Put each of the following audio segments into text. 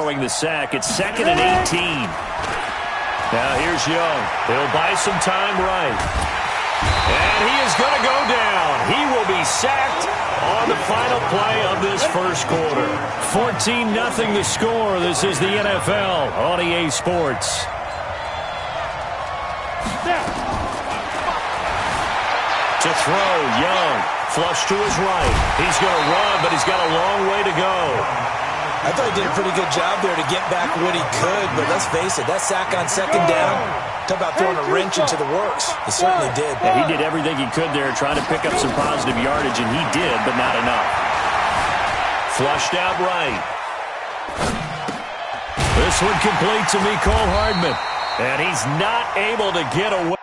following the sack. It's 2nd and 18. Now here's Young. He'll buy some time right. And he is going to go down. He will be sacked on the final play of this first quarter. 14-0 the score. This is the NFL on EA Sports. To throw, Young. Flush to his right. He's going to run, but he's got a long way to go. I thought he did a pretty good job there to get back what he could, but let's face it, that sack on 2nd down, talk about throwing a wrench into the works. He certainly did. Yeah, he did everything he could there, trying to pick up some positive yardage, and he did, but not enough. Flushed out right. This one complete to Mecole Hardman, and he's not able to get away.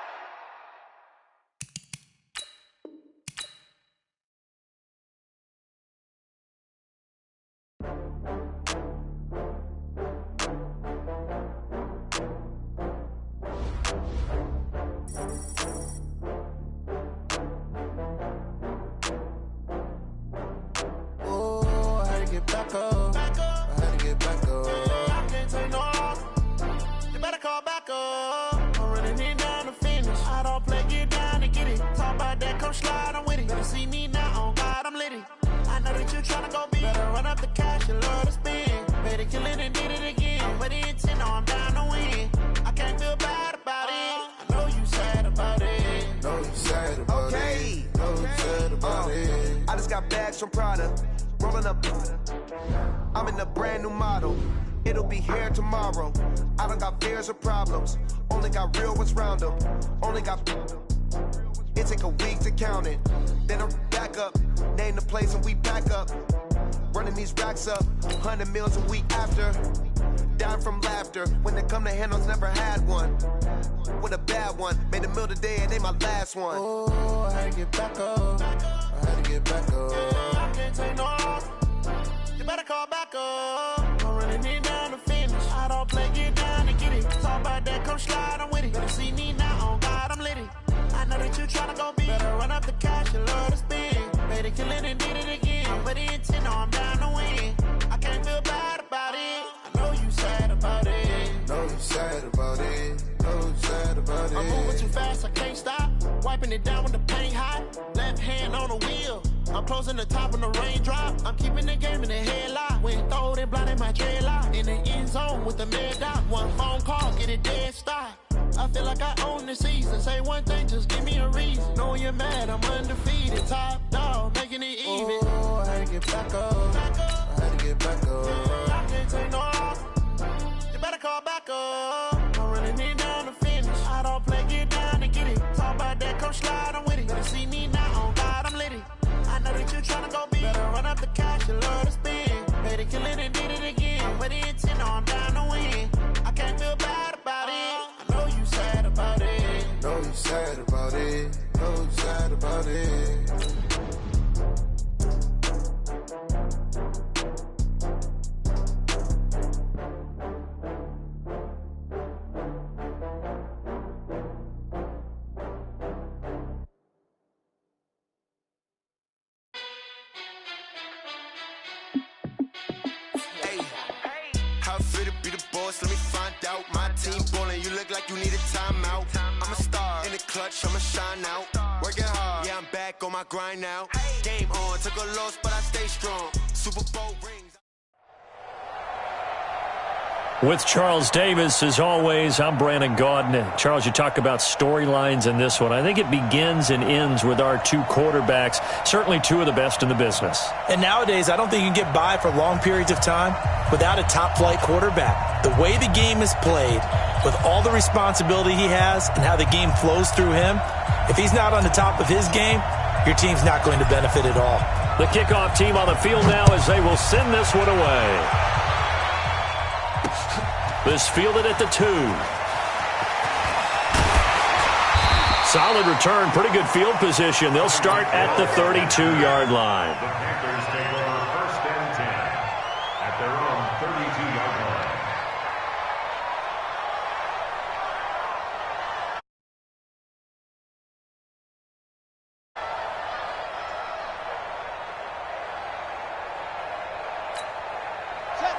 From Prada, rolling up. I'm in a brand new model. It'll be here tomorrow. I don't got fears or problems. Only got real ones round them. Only got. It take a week to count it. Then I'm back up. Name the place and we back up. Running these racks up. 100 meals a week after. Dying from laughter. When they come to handles, never had one. With a bad one. Made a meal today and they my last one. Oh, I had to get back up. I had to get back up. I can't take no off. You better call back up. I'm running it down to finish. I don't play, get down and get it. Talk about that, come slide, I'm with it. Better see me now, on God, I'm litty. I know that you tryna go big. Better run up the cash, you love to spend. Made a killing and did it again. But the intent, no, I'm down to win. I can't feel bad about it. I know you sad about it. Know you sad about it. Know you sad about it. I'm moving too fast, I can't stop. Wiping it down with the paint hot. Left hand on the wheel. I'm closing the top when the raindrop. I'm keeping the game in the headlock. When throwed and blinded my dreadlock. In the end zone with the mad dot. One phone call, get it dead stop. I feel like I own the season. Say one thing, just give me a reason. Knowing you're mad, I'm undefeated. Top dog, making it even. Oh, I had to get back up. I had to get back up. I can't take no off. You better call back up. I'm running it down to finish. I don't play, get down and get it. Talk about that, come slide, I'm with it. Better see me now, on God, I'm litty. I know that you tryna go big. Better run up the cash, you love to spend. Made a killing and did it again. But the intent, no, I'm down to win. I can't feel bad about it. I know you sad about it. Know you sad about it. Know you sad about it. Let me find out. My team ballin', you look like you need a timeout. I'm a star in the clutch, I'ma shine out. Working hard, yeah, I'm back on my grind now. Game on, took a loss, but I stay strong. Super Bowl rings. With Charles Davis, as always, I'm Brandon Gaudin. Charles, you talk about storylines in this one. I think it begins and ends with our two quarterbacks, certainly two of the best in the business. And nowadays, I don't think you can get by for long periods of time without a top-flight quarterback. The way the game is played, with all the responsibility he has and how the game flows through him, if he's not on the top of his game, your team's not going to benefit at all. The kickoff team on the field now as they will send this one away. This fielded at the 2. Solid return, pretty good field position. They'll start at the 32-yard line. The Panthers take over 1st and 10 at their own 32-yard line.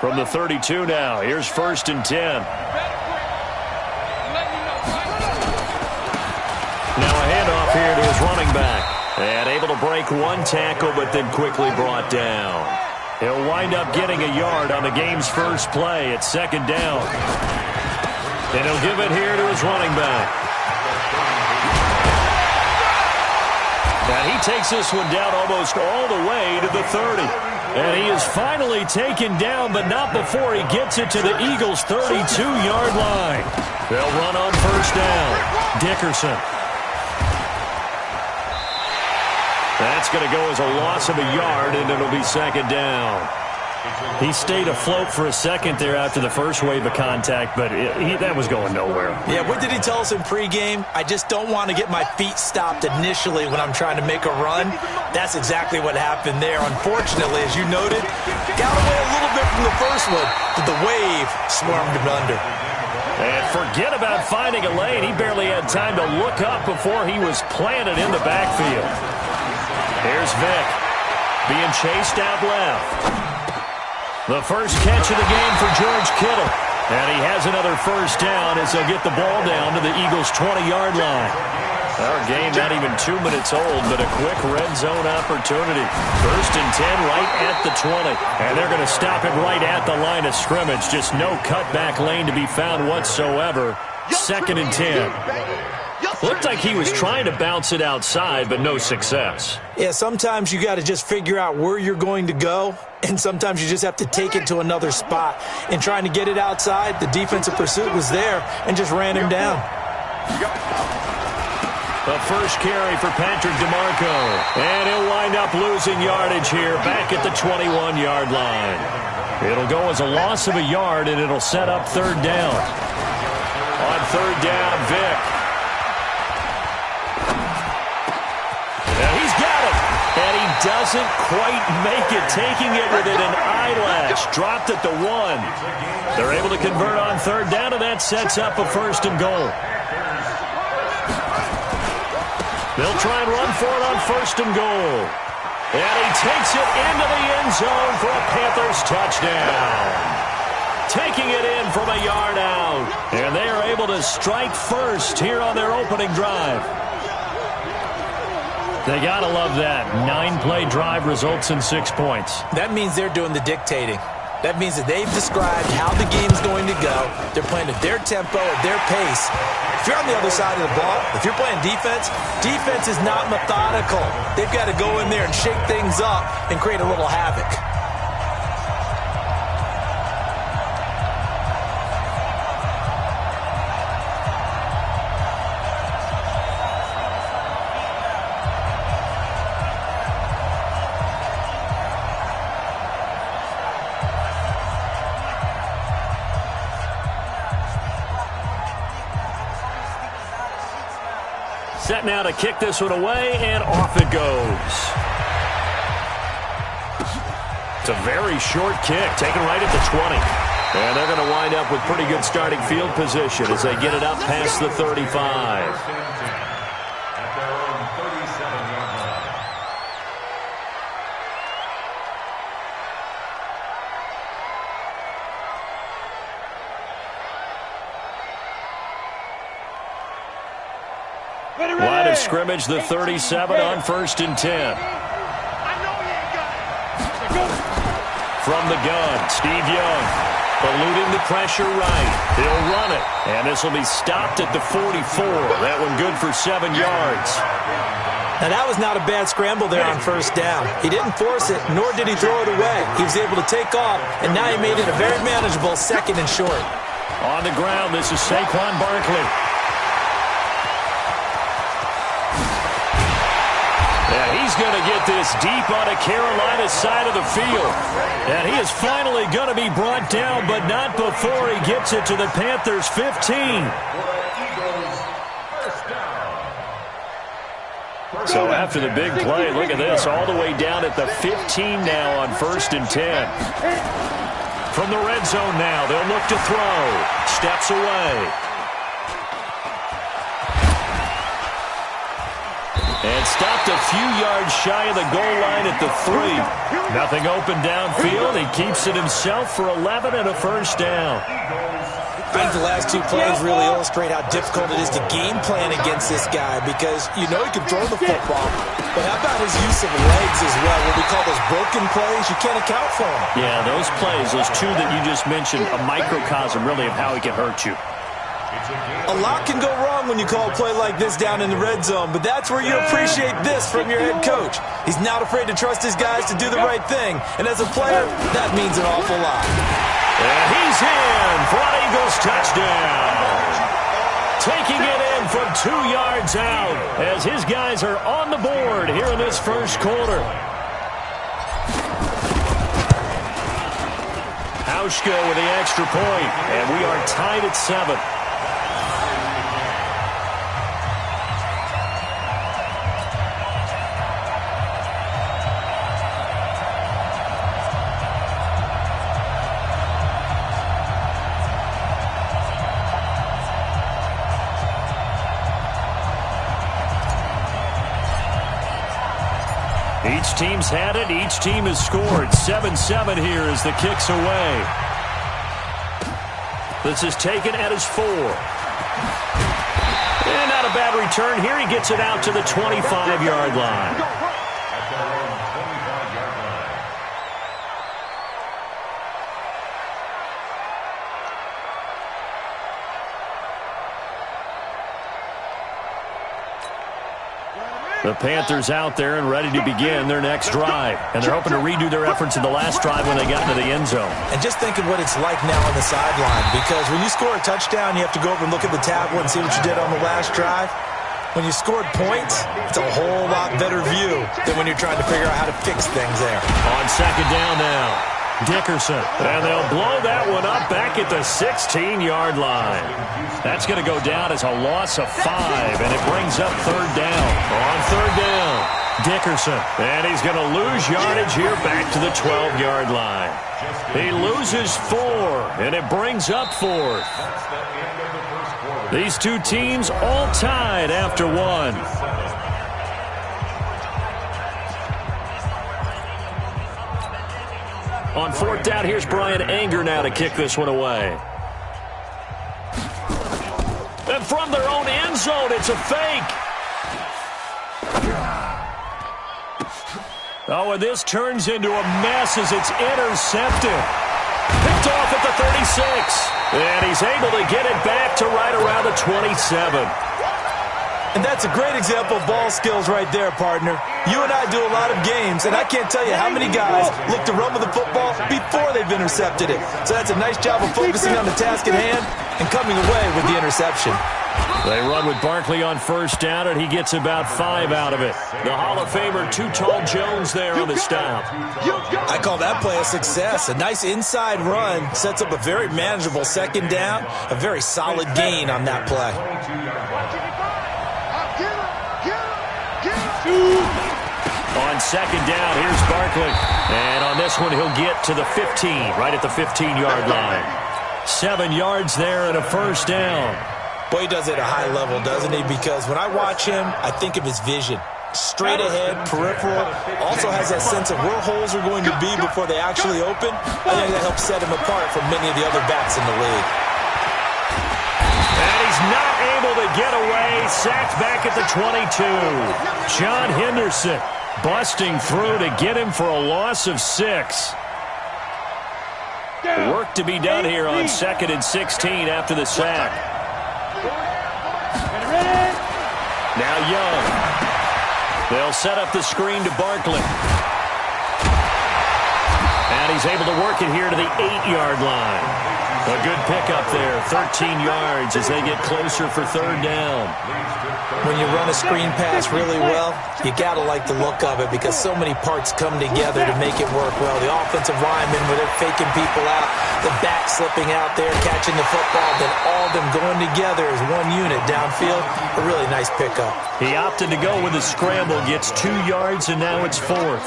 From the 32 now, here's 1st and 10. Now a handoff here to his running back. And able to break one tackle, but then quickly brought down. He'll wind up getting a yard on the game's first play at 2nd down. And he'll give it here to his running back. And he takes this one down almost all the way to the 30. And he is finally taken down, but not before he gets it to the Eagles' 32-yard line. They'll run on 1st down. Dickerson. That's going to go as a loss of a yard, and it'll be 2nd down. He stayed afloat for a second there after the first wave of contact, but that was going nowhere. Yeah, what did he tell us in pregame? I just don't want to get my feet stopped initially when I'm trying to make a run. That's exactly what happened there. Unfortunately, as you noted, got away a little bit from the first one, but the wave swarmed him under. And forget about finding a lane. He barely had time to look up before he was planted in the backfield. Here's Vick being chased out left. The first catch of the game for George Kittle. And he has another 1st down as they'll get the ball down to the Eagles' 20-yard line. Our game not even 2 minutes old, but a quick red zone opportunity. 1st and 10 right at the 20. And they're going to stop it right at the line of scrimmage. Just no cutback lane to be found whatsoever. 2nd and 10. Looked like he was trying to bounce it outside, but no success. Yeah, sometimes you got to just figure out where you're going to go, and sometimes you just have to take it to another spot. And trying to get it outside, the defensive pursuit was there and just ran him down. The first carry for Patrick DeMarco. And he'll wind up losing yardage here back at the 21-yard line. It'll go as a loss of a yard, and it'll set up 3rd down. On 3rd down, Vick. And he doesn't quite make it, taking it within an eyelash. Dropped at the 1. They're able to convert on 3rd down, and that sets up a 1st and goal. They'll try and run for it on 1st and goal. And he takes it into the end zone for a Panthers touchdown. Taking it in from a yard out. And they are able to strike first here on their opening drive. They got to love that. 9-play drive results in 6 points. That means they're doing the dictating. That means that they've described how the game's going to go. They're playing at their tempo, at their pace. If you're on the other side of the ball, if you're playing defense, defense is not methodical. They've got to go in there and shake things up and create a little havoc. Set now to kick this one away, and off it goes. It's a very short kick, taken right at the 20. And they're going to wind up with pretty good starting field position as they get it up past the 35. Line of scrimmage, the 37 on 1st and 10. From the gun, Steve Young, eluding the pressure right. He'll run it, and this will be stopped at the 44. That one good for 7 yards. Now, that was not a bad scramble there on 1st down. He didn't force it, nor did he throw it away. He was able to take off, and now he made it a very manageable 2nd and short. On the ground, this is Saquon Barkley. Yeah, he's going to get this deep on the Carolina side of the field. And he is finally going to be brought down, but not before he gets it to the Panthers' 15. So after the big play, look at this, all the way down at the 15 now on 1st and 10. From the red zone now, they'll look to throw. Steps away. And stopped a few yards shy of the goal line at the 3. Nothing open downfield. He keeps it himself for 11 and a first down. I think the last two plays really illustrate how difficult it is to game plan against this guy because you know he can throw the football, but how about his use of legs as well? What we call those broken plays, you can't account for them. Yeah, those plays, those two that you just mentioned, a microcosm really of how he can hurt you. A lot can go wrong when you call a play like this down in the red zone, but that's where you appreciate this from your head coach. He's not afraid to trust his guys to do the right thing, and as a player, that means an awful lot. And he's in for an Eagles touchdown. Taking it in from 2 yards out as his guys are on the board here in this first quarter. Hauschka with the extra point, and we are tied at 7. Each team's had it. Each team has scored. 7-7 here as the kick's away. This is taken at his 4. And not a bad return here. He gets it out to the 25-yard line. The Panthers out there and ready to begin their next drive. And they're hoping to redo their efforts in the last drive when they got into the end zone. And just think of what it's like now on the sideline, because when you score a touchdown, you have to go over and look at the tablet and see what you did on the last drive. When you scored points, it's a whole lot better view than when you're trying to figure out how to fix things there. On second down now. Dickerson, and they'll blow that one up back at the 16-yard line. That's going to go down as a loss of 5, and it brings up third down. On third down, Dickerson, and he's going to lose yardage here back to the 12-yard line. He loses 4, and it brings up 4th. These two teams all tied after 1. On fourth down, here's Brian Anger now to kick this one away. And from their own end zone, it's a fake. Oh, and this turns into a mess as it's intercepted. Picked off at the 36. And he's able to get it back to right around the 27. And that's a great example of ball skills right there, partner. You and I do a lot of games, and I can't tell you how many guys look to run with the football before they've intercepted it. So that's a nice job of focusing on the task at hand and coming away with the interception. They run with Barkley on first down, and he gets about 5 out of it. The Hall of Famer, Too Tall Jones there on the stop. I call that play a success. A nice inside run sets up a very manageable second down, a very solid gain on that play. On second down, here's Barkley. And on this one, he'll get to the 15, right at the 15-yard line. 7 yards there and a first down. Boy, he does it at a high level, doesn't he? Because when I watch him, I think of his vision. Straight ahead, peripheral. Also has that sense of where holes are going to be before they actually open. I think that helps set him apart from many of the other backs in the league. And he's not able to get away. Sacked back at the 22. John Henderson busting through to get him for a loss of 6. Work to be done here on 2nd and 16 after the sack. Now Young. They'll set up the screen to Barkley. And he's able to work it here to the 8-yard line. A good pickup there, 13 yards as they get closer for third down. When you run a screen pass really well, you got to like the look of it because so many parts come together to make it work well. The offensive linemen, where they're faking people out, the back slipping out there, catching the football, then all of them going together as one unit downfield. A really nice pickup. He opted to go with a scramble, gets 2 yards, and now it's 4th.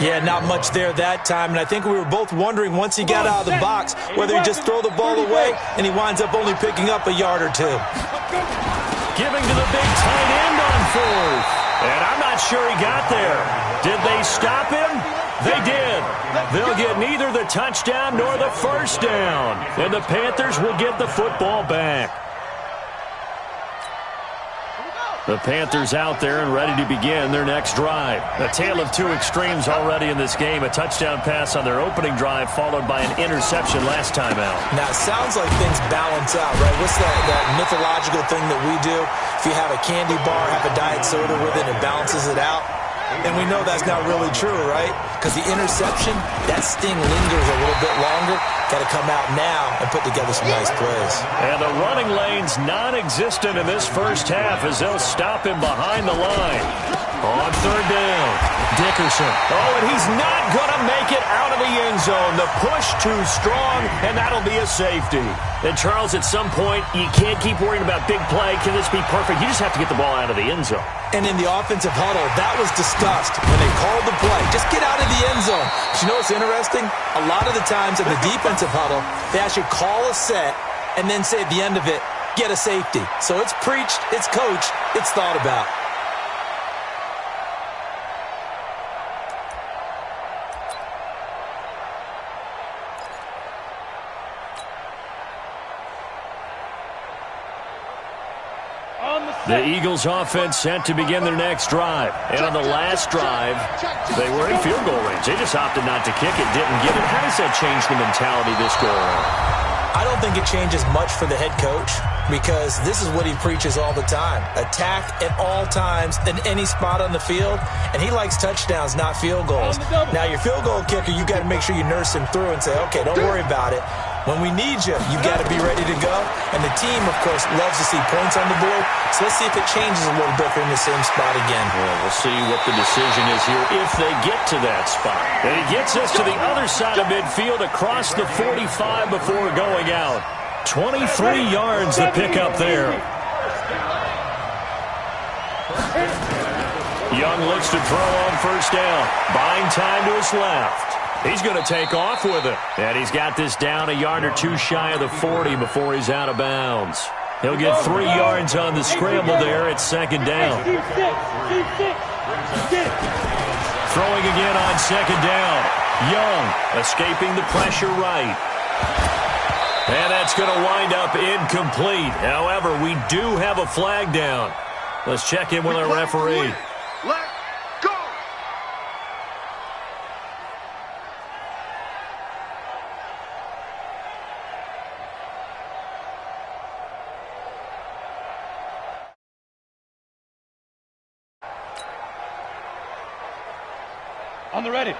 Yeah, not much there that time, and I think we were both wondering once he got out of the box whether he'd just throw the ball away, and he winds up only picking up a yard or 2. Giving to the big tight end on 4th. And I'm not sure he got there. Did they stop him? They did. They'll get neither the touchdown nor the first down. And the Panthers will get the football back. The Panthers out there and ready to begin their next drive. A tale of two extremes already in this game. A touchdown pass on their opening drive followed by an interception last time out. Now, it sounds like things balance out, right? What's that mythological thing that we do? If you have a candy bar, have a diet soda with it, it balances it out. And we know that's not really true, right? Because the interception, that sting lingers a little bit longer. Got to come out now and put together some nice plays. And the running lane's non-existent in this first half as they'll stop him behind the line. On third down, Dickerson. Oh, and he's not going to make it out of the end zone. The push too strong, and that'll be a safety. And, Charles, at some point, you can't keep worrying about big play. Can this be perfect? You just have to get the ball out of the end zone. And in the offensive huddle, that was discussed when they called the play. Just get out of the end zone. But you know what's interesting? A lot of the times in the defensive huddle, they actually call a set and then say at the end of it, get a safety. So it's preached, it's coached, it's thought about. The Eagles offense set to begin their next drive. And on the last drive, they were in field goal range. They just opted not to kick it, didn't get it. How does that change the mentality this go around? I don't think it changes much for the head coach because this is what he preaches all the time. Attack at all times in any spot on the field. And he likes touchdowns, not field goals. Now, your field goal kicker, you got to make sure you nurse him through and say, okay, don't worry about it. When we need you, you got to be ready to go. And the team, of course, loves to see points on the board. So let's see if it changes a little bit if they're in the same spot again. Well, we'll see what the decision is here if they get to that spot. And he gets us to the other side of midfield across the 45 before going out. 23 yards to pick up there. Young looks to throw on first down. Buying time to his left. He's going to take off with it. And he's got this down a yard or two shy of the 40 before he's out of bounds. He'll get 3 yards on the scramble there at second down. Throwing again on second down. Young escaping the pressure right. And that's going to wind up incomplete. However, we do have a flag down. Let's check in with our referee. On the ready. 55.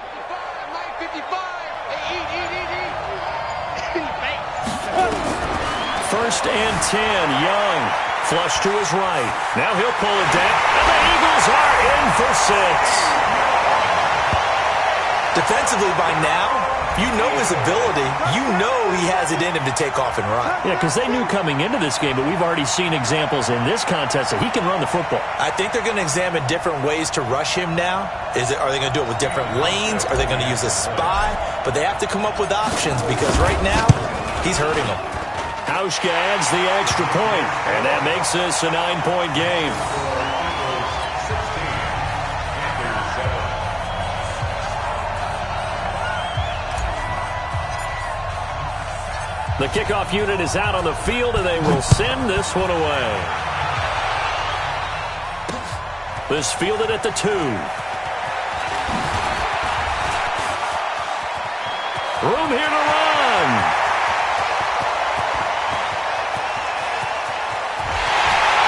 First and 10, Young. Flush to his right. Now he'll pull it down. And the Eagles are in for 6. Defensively by now, you know his ability. You know he has it in him to take off and run. Yeah, because they knew coming into this game, but we've already seen examples in this contest that he can run the football. I think they're going to examine different ways to rush him now. Are they going to do it with different lanes? Are they going to use a spy? But they have to come up with options because right now, he's hurting them. Hauschka adds the extra point, and that makes this a 9-point game. The kickoff unit is out on the field, and they will send this one away. This fielded at the 2. Room here to run.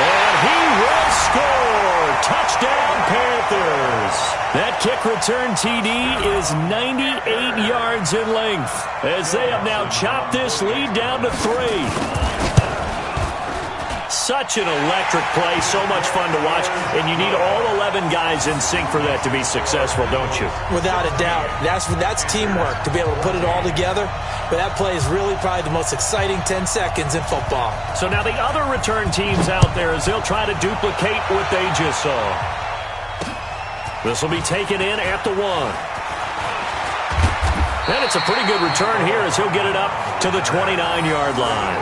And he will score. Touchdown, Panthers. That kick return TD is 98 yards in length as they have now chopped this lead down to 3. Such an electric play, so much fun to watch, and you need all 11 guys in sync for that to be successful, don't you? Without a doubt. That's teamwork to be able to put it all together, but that play is really probably the most exciting 10 seconds in football. So now the other return teams out there as they'll try to duplicate what they just saw. This will be taken in at the 1. And it's a pretty good return here as he'll get it up to the 29-yard line.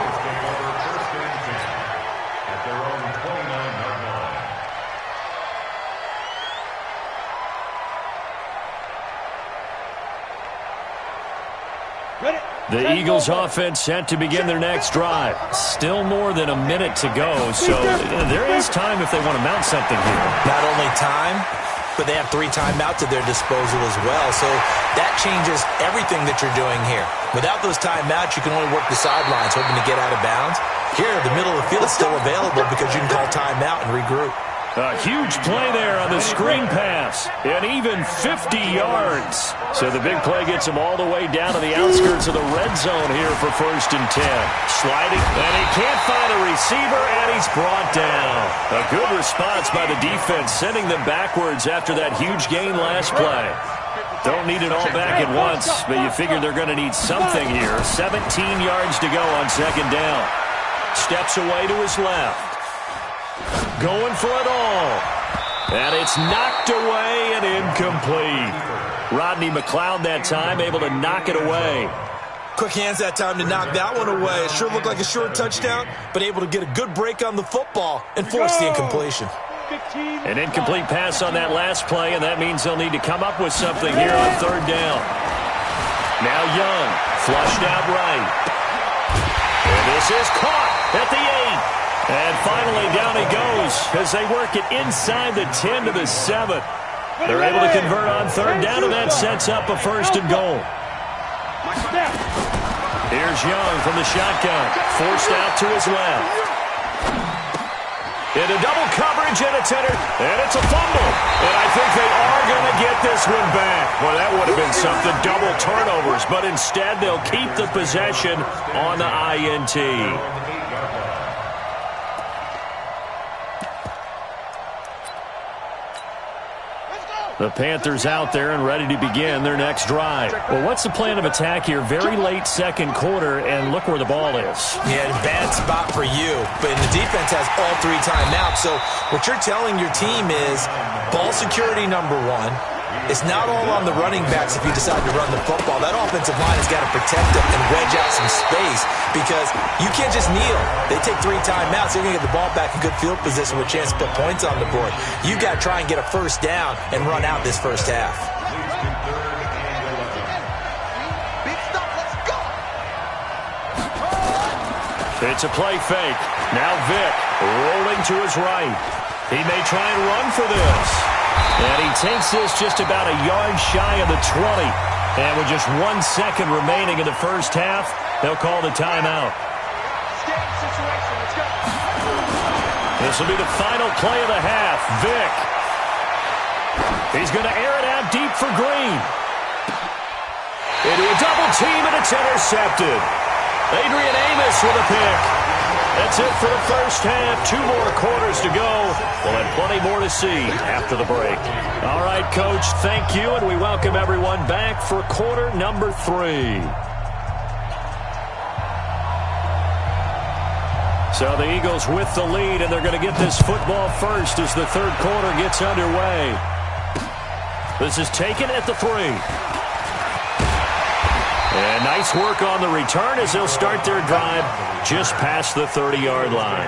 The Eagles offense set to begin their next drive. Still more than a minute to go, so there is time if they want to mount something here. Not only time, but they have 3 timeouts at their disposal as well, so that changes everything that you're doing here. Without those timeouts, you can only work the sidelines, hoping to get out of bounds. Here, the middle of the field is still available because you can call timeout and regroup. A huge play there on the screen pass, and even 50 yards. So the big play gets him all the way down to the outskirts of the red zone here for 1st and 10. Sliding, and he can't find a receiver, and he's brought down. A good response by the defense, sending them backwards after that huge gain last play. Don't need it all back at once, but you figure they're going to need something here. 17 yards to go on 2nd down. Steps away to his left. Going for it all. And it's knocked away and incomplete. Rodney McLeod that time able to knock it away. Quick hands that time to knock that one away. It sure looked like a short touchdown, but able to get a good break on the football and force the incompletion. An incomplete pass on that last play, and that means they'll need to come up with something here on 3rd down. Now Young, flushed out right. And this is caught at the 8. And finally, down he goes as they work it inside the 10 to the 7. They're able to convert on 3rd down, and that sets up a 1st and goal. Here's Young from the shotgun, forced out to his left. Into double coverage, and it's a fumble. And I think they are going to get this one back. Well, that would have been something, double turnovers, but instead they'll keep the possession on the INT. The Panthers out there and ready to begin their next drive. Well, what's the plan of attack here? Very late 2nd quarter, and look where the ball is. Yeah, bad spot for you, but the defense has all 3 timeouts. So what you're telling your team is ball security number 1. It's not all on the running backs if you decide to run the football. That offensive line has got to protect them and wedge out some space because you can't just kneel. They take 3 timeouts. They're going to get the ball back in good field position with a chance to put points on the board. You got to try and get a 1st down and run out this 1st half. It's a play fake. Now Vick rolling to his right. He may try and run for this. And he takes this just about a yard shy of the 20. And with just 1 second remaining in the 1st half, they'll call the timeout. This will be the final play of the half. Vick. He's going to air it out deep for Green. Into a double team, and it's intercepted. Adrian Amos with a pick. That's it for the 1st half. 2 more quarters to go. We'll have plenty more to see after the break. All right, Coach, thank you, and we welcome everyone back for quarter number 3. So the Eagles with the lead, and they're going to get this football first as the 3rd quarter gets underway. This is taken at the 3. And nice work on the return as they'll start their drive just past the 30-yard line.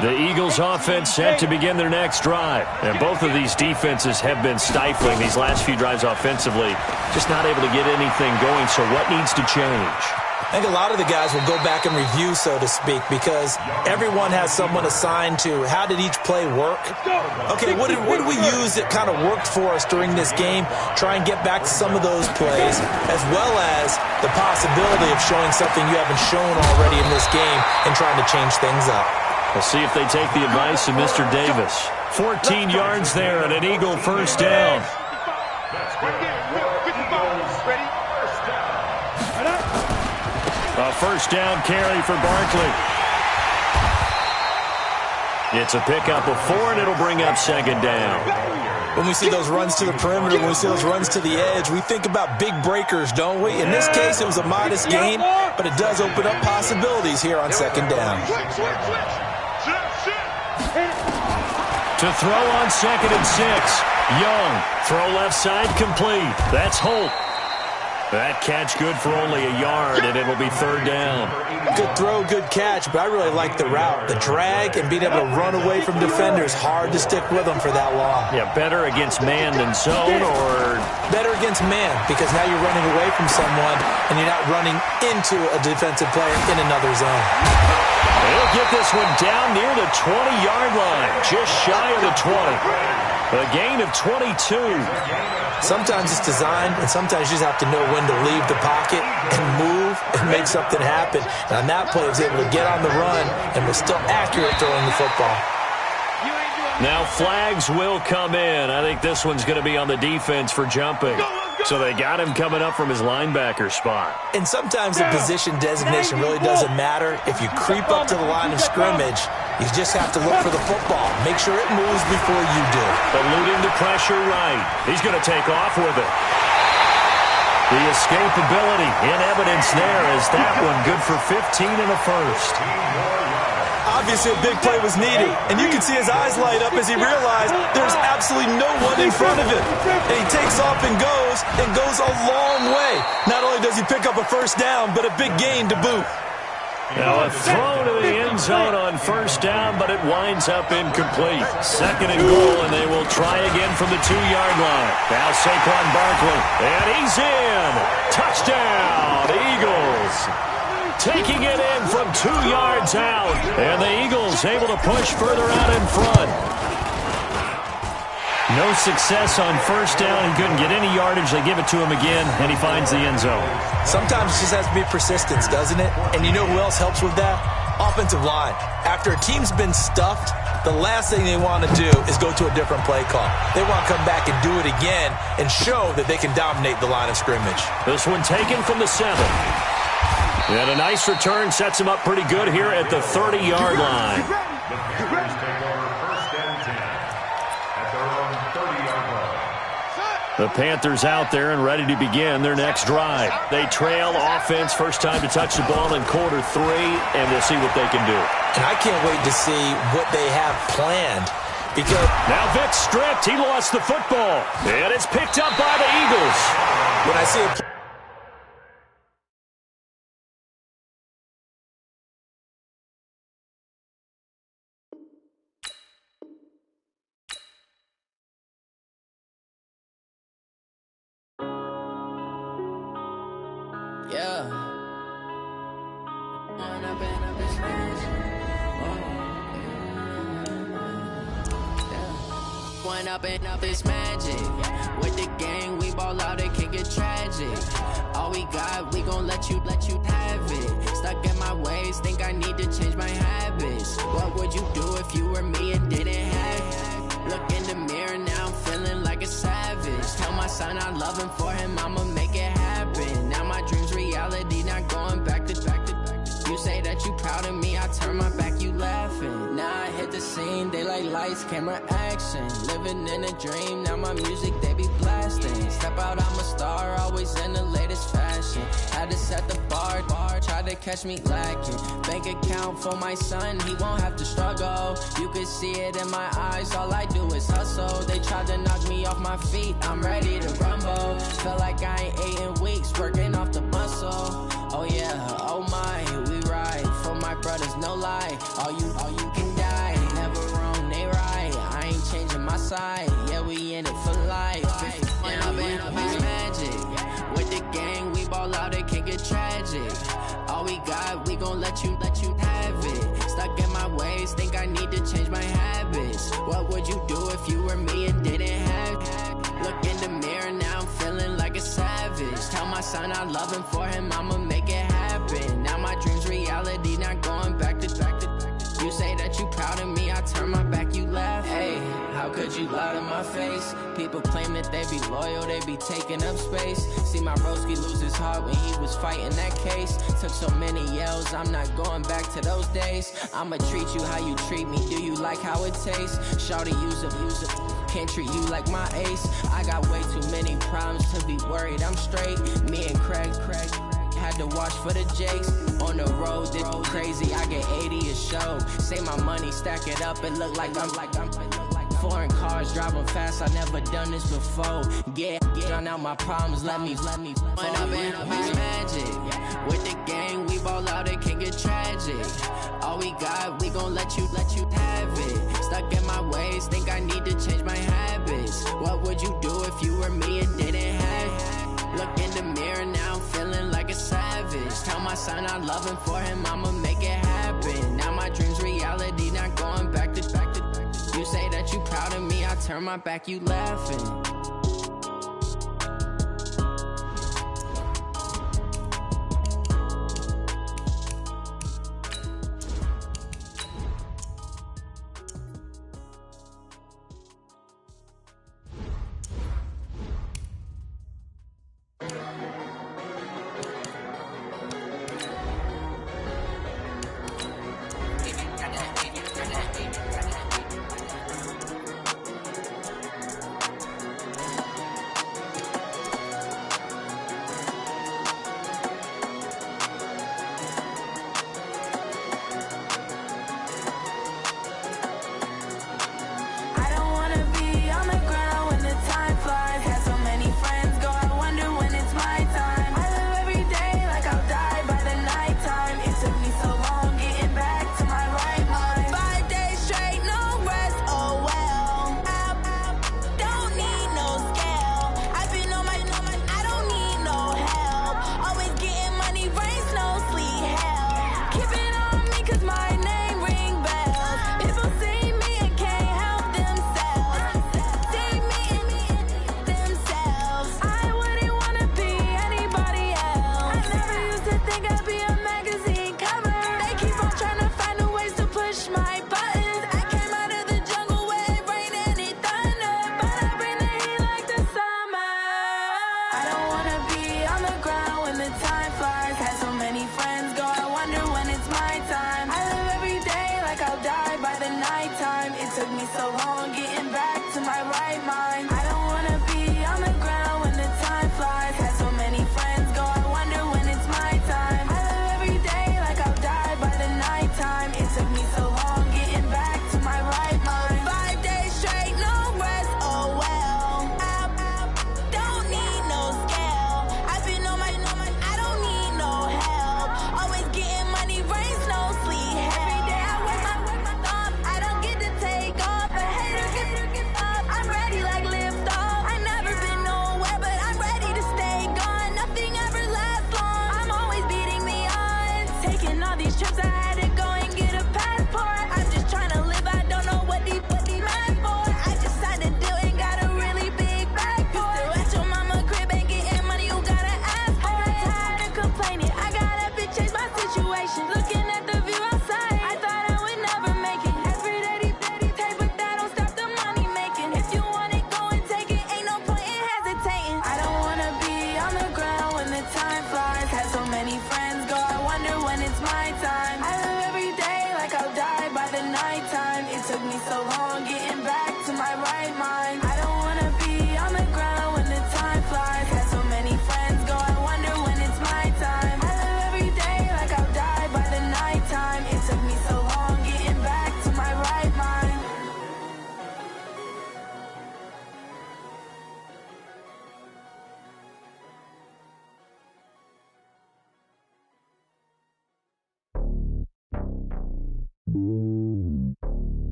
The Eagles offense set to begin their next drive. And both of these defenses have been stifling these last few drives offensively. Just not able to get anything going, so what needs to change? I think a lot of the guys will go back and review, so to speak, because everyone has someone assigned to how did each play work. Okay, what did we use that kind of worked for us during this game? Try and get back to some of those plays, as well as the possibility of showing something you haven't shown already in this game and trying to change things up. We'll see if they take the advice of Mr. Davis. 14 yards there and an Eagle 1st down. A 1st down carry for Barkley. It's a pickup of 4, and it'll bring up 2nd down. When we see those runs to the perimeter, when we see those runs to the edge, we think about big breakers, don't we? In this case, it was a modest gain, but it does open up possibilities here on 2nd down. To throw on 2nd and 6. Young, throw left side complete. That's Holt. That catch good for only a yard, and it'll be 3rd down. Good throw, good catch, but I really like the route. The drag and being able to run away from defenders, hard to stick with them for that long. Yeah, better against man than zone, or? Better against man, because now you're running away from someone, and you're not running into a defensive player in another zone. They'll get this one down near the 20-yard line, just shy of the 20. A gain of 22. Sometimes it's designed, and sometimes you just have to know when to leave the pocket and move and make something happen. And on that play, he was able to get on the run and was still accurate throwing the football. Now flags will come in. I think this one's going to be on the defense for jumping. So they got him coming up from his linebacker spot. And sometimes the position designation really doesn't matter. If you creep up to the line of scrimmage, you just have to look for the football. Make sure it moves before you do. Eluding the pressure right. He's going to take off with it. The escapability in evidence there as that one good for 15 and a first. Obviously, a big play was needed, and you can see his eyes light up as he realized there's absolutely no one in front of him. And he takes off and goes a long way. Not only does he pick up a first down, but a big gain to boot. Now a throw to the end zone on first down, but it winds up incomplete. 2nd and goal, and they will try again from the 2-yard line. Now Saquon Barkley, and he's in. Touchdown, Eagles. Taking it in from 2 yards out, and the Eagles able to push further out in front. No success on first down. He couldn't get any yardage. They give it to him again, and he finds the end zone. Sometimes it just has to be persistence, doesn't it? And you know who else helps with that? Offensive line. After a team's been stuffed, the last thing they want to do is go to a different play call. They want to come back and do it again and show that they can dominate the line of scrimmage. This one taken from the 7. And a nice return sets him up pretty good here at the 30-yard line. The Panthers take over 1st and 10 at their own 30-yard line. The Panthers out there and ready to begin their next drive. They trail offense, first time to touch the ball in quarter 3, and we'll see what they can do. And I can't wait to see what they have planned. Because now Vic stripped. He lost the football. And it's picked up by the Eagles. when I see a Up and up is magic. With the gang, we ball out, it can get tragic. All we got, we gon' let you have it. Stuck in my ways, think I need to change my habits. What would you do if you were me and didn't have it? Look in the mirror, now I'm feeling like a savage. Tell my son I love him, for him I'ma make it happen. Now my dream's reality, not going back to back. You say that you proud of me, I turn my back, you laughing. Now I hit the scene, they like lights, camera, action. Living in a dream, now my music, they be blasting. Step out, I'm a star, always in the latest fashion. Had to set the bar, try to catch me lacking. Bank account for my son, he won't have to struggle. You can see it in my eyes, all I do is hustle. They tried to knock me off my feet, I'm ready to rumble. Feel like I ain't ate in weeks, working off the muscle. Oh yeah, oh my, we ride for my brothers, no lie. All you can die, never wrong, they right. I ain't changing my side, yeah, we in it for life. And up is magic. With the gang, we ball out, it can get tragic. All we got, we gon' let you have it. Stuck in my ways, think I need to change my habits. What would you do if you were me and didn't have it? Look in the mirror, now I'm feeling like a savage. Tell my son I love him, for him I'ma make it happen. Now my dream's reality, not going back to back. You say that you proud of me, I turn my back, you laugh. Hey, how could you lie to my face? People claim that they be loyal, they be taking up space. See my broski lose his heart when he was fighting that case. Took so many yells, I'm not going back to those days. I'ma treat you how you treat me, do you like how it tastes? Shawty, use it, can't treat you like my ace. I got way too many problems to be worried, I'm straight. Me and Craig had to watch for the Jakes. On the road, this crazy, I get 80 a show. Say my money, stack it up, and look like I'm foreign cars, driving fast, I never done this before. Get drown out my problems, let me Went up in this magic. With the gang, we ball out, it can get tragic. All we got, we gon' let you have it. Stuck in my ways, think I need to change my habits. What would you do if you were me and didn't have it? Look in the mirror, now I'm feeling like a savage. Tell my son I love him, for him I'ma make it happen. Now my dream's reality, not going back to. You say that you proud of me, I turn my back, you laughing.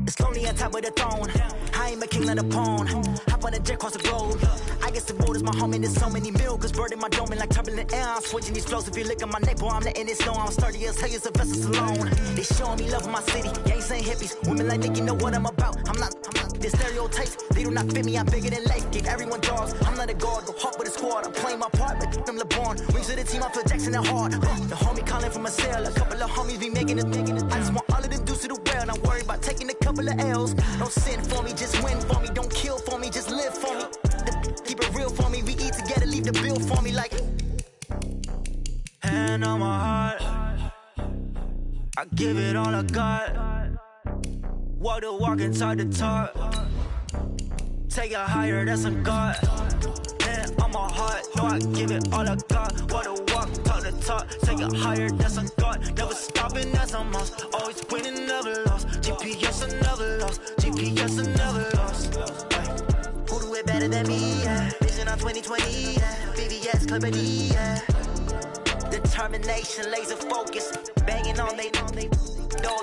It's lonely on top of the throne. I ain't a king of the pawn. Hop on a jet across the globe. I guess the road is my home and there's so many miracles burning my dome like turbulent air. I'm switching these flows. If you look at my neck, boy, I'm letting it snow. I'm sturdy as hell, as a vessel alone. They showing me love in my city. Yeah, ain't saying hippies. Women like Nick, you know what I'm about. I'm not. The stereotypes, they do not fit me. I'm bigger than life. Give everyone dogs. I'm not a guard, go hard with a squad. I'm playing my part, but I'm LeBron. Wings of the team, I feel Jackson and hard. The homie calling from a cell. A couple of homies be making it. I just want all of them dudes to the well. Not worry about taking a couple of L's. Don't sin for me, just win for me. Don't kill for me, just live for me. Keep it real for me. We eat together, leave the bill for me like. Hand on my heart, I give it all I got. Walk the walk and talk the talk. Take it higher, that's a God. Hand on my heart, know I give it all I got. Walk the walk Talk the talk, take it higher, that's a god. Never stopping, that's a must. Always winning, never lost. GPS, I never lost. GPS, I never lost. Who do it better than me, yeah? Vision on 2020, yeah. VVS, Clippity, yeah. Determination, laser focus. Banging on they know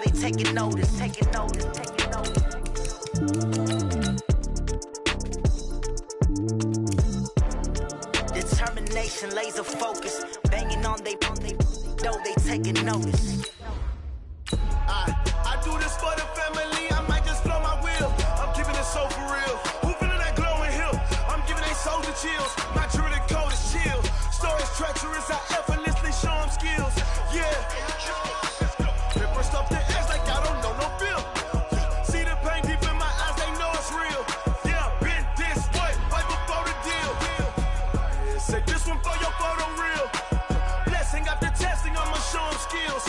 they taking notice, taking notice, taking notice. Determination, laser focus. Banging on they know they taking notice. I do this for the family, I might just blow my wheel. I'm keeping it so for real. Who feeling that glowing hill? I'm giving they soldier chills. My jewelry code is chill. Stories treacherous, I effortlessly show them skills. Yeah. Paper stuff the edge like I don't know no feel. See the pain deep in my eyes, they know it's real. Yeah, been this way, right before the deal. Say this one for your photo real. Blessing after testing, I'ma show them skills.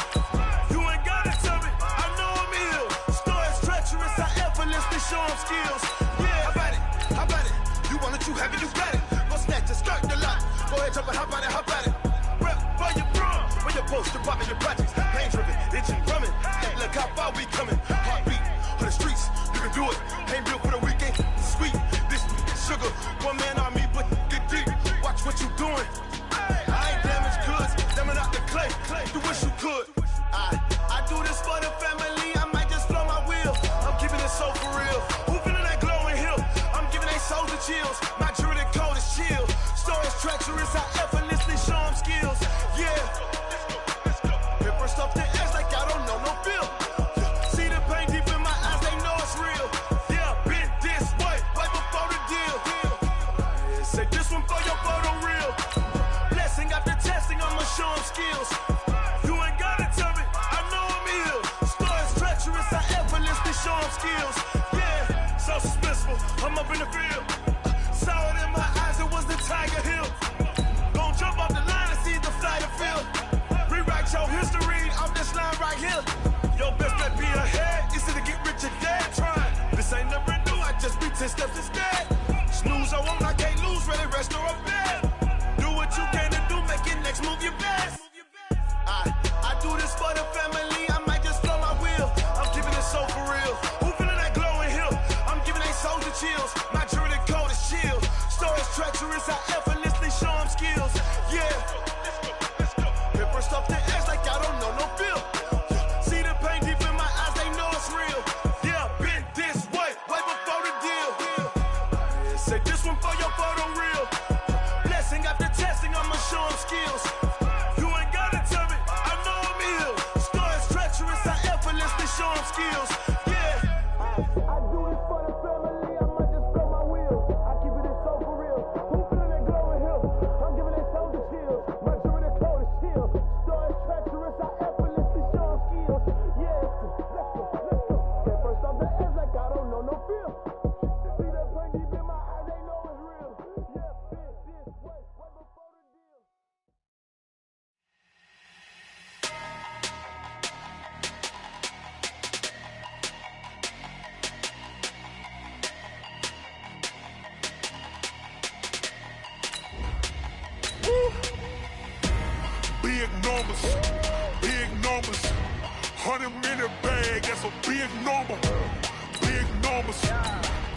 Show them skills. Yeah, how about it? How about it? You want it, you have it, you got it. Go snatch it, skirt the lot. Go ahead, jump it, how about it? How about it? Rep where you from? Where you post, you're popping your projects. Pain driven, itching, drumming. Hey, look how far we coming. Heartbeat on the streets, you can do it. Ain't built for the weekend. Sweet, this sugar. One man army, but get deep. Watch what you doing. I ain't damaged goods, damn it out the clay. You wish you could. I do this for the family. I might just blow my wheel. I'm keeping it so for real. Who feeling that glowing hill? I'm giving they soldier chills. My jewelry code is chill. Stories treacherous, I effortlessly show them skills. Yeah. Paper stuff the edge like I don't know no feel. See the pain deep in my eyes, they know it's real. Yeah, been this way, right before the deal. Say this one for your photo real. Blessing after testing, I'ma show them skills. You ain't gotta tell me, I know I'm ill. Stories treacherous, I effortlessly show them skills. Yeah, so suspenseful, I'm up in the field. Saw it in my eyes, it was the Tiger Hill. Gon' jump off the line and see the flight of field. Rewrite your history off this line right here. Your best bet be ahead, easy to get rich or dead trying. This ain't never new, I just be 10 steps instead. Snooze, I won't, I can't lose, ready, rest or a bed. Do what you can to do, make it next move your best. I do this for the family, I might just blow my wheel. I'm keeping it so for real. Who feeling that glowing hill? I'm giving they soldier chills. My jewelry code is chill. Stories treacherous, I effortlessly show them skills. Yeah. Paper stuff the edge like I don't know no feel. See the pain deep in my eyes, they know it's real. Yeah, been this way, right before the deal. Say this one for your photo real. Blessing after testing, I'ma show them skills. You ain't gotta tell me, I know I'm ill. Stories treacherous, I effortlessly show them skills. Yeah. I do this for the family, I might just blow my wheel. I keep it so for real. Who feeling that glowing hill? I'm giving they soldier chills. My jewelry code is chill. Stories treacherous, I effortlessly show them skills. Yeah, let's go. Get first off the edge like I don't know no feel. See that pain deep in my eyes, they know it's real. Yeah, been this way, right before the deal. Big numbers, big numbers. 100-minute bag, that's a big number. Big numbers,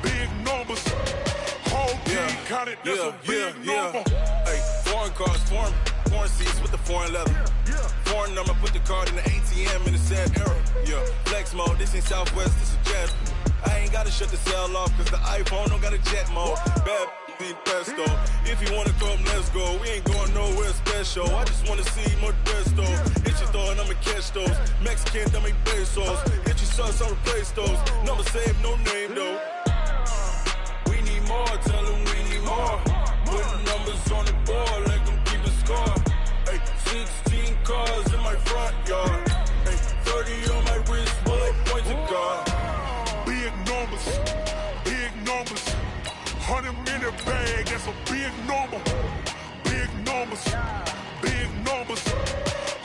big numbers. Whole team counted, that's a big number. Hey, foreign cars, foreign seats with the foreign leather. Foreign number, put the card in the ATM in the sad era. Yeah, flex mode, this ain't Southwest, this is jet. I ain't gotta shut the cell off, cause the iPhone don't got a jet mode. Bad need pesto. If you wanna come, let's go. We ain't going nowhere special. I just wanna see more Modesto. Hit your throw and I'ma catch those. Mexican, dummy pesos. Hit your sauce, I'll replace those. Number saved, no name though. We need more, tell them we need more. Put numbers on the board, let them keep a score. Hey, 16 cars in my front yard. Hey, 30 on my wrist, bullet points of God. Big numbers, big numbers. 100-minute bag, that's a big number. Big numbers, big numbers.